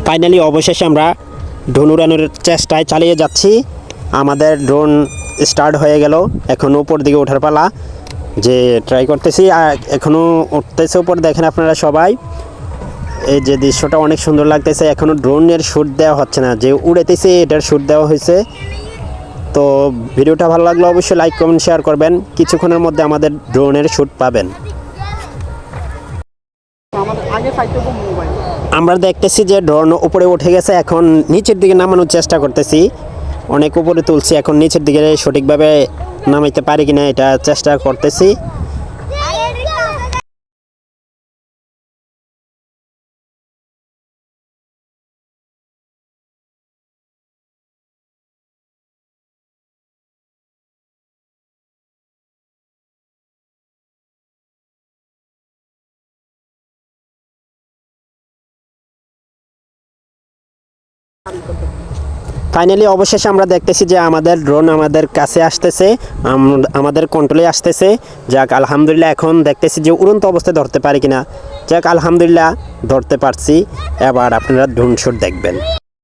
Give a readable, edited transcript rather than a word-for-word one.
Finally অবশেষে আমরা drone উড়ানোর চেষ্টায় চালিয়ে যাচ্ছি। আমাদের ড্রোন স্টার্ট হয়ে গেল, এখন উপর দিকে ওঠার পালা, যে ট্রাই করতেছি আর এখনও উঠতেছে উপর। দেখেন আপনারা সবাই, এই যে দৃশ্যটা অনেক সুন্দর লাগতেছে। এখনও ড্রোনের শ্যুট দেওয়া হচ্ছে না, যে উড়েতেছে এটার শ্যুট দেওয়া হয়েছে। তো ভিডিওটা ভালো লাগলে অবশ্যই লাইক কমেন্ট শেয়ার করবেন। কিছুক্ষণের মধ্যে আমাদের ড্রোনের শ্যুট পাবেন। আমরা দেখতেছি যে ড্রোন উপরে উঠে গেছে, এখন নিচের দিকে নামানোর চেষ্টা করতেছি। অনেক উপরে তুলছি, এখন নিচের দিকে সঠিকভাবে নামাইতে পারি কিনা এটা চেষ্টা করতেছি। ফাইনালি অবশেষে আমরা দেখতেছি যে আমাদের ড্রোন আমাদের কাছে আসতেছে, আমাদের কন্ট্রোলে আসতেছে। যাক আলহামদুলিল্লাহ, এখন দেখতেছি যে উড়ন্ত অবস্থায় ধরতে পারি কিনা। যাক আলহামদুলিল্লাহ ধরতে পারছি। এবার আপনারা ড্রোন শট দেখবেন।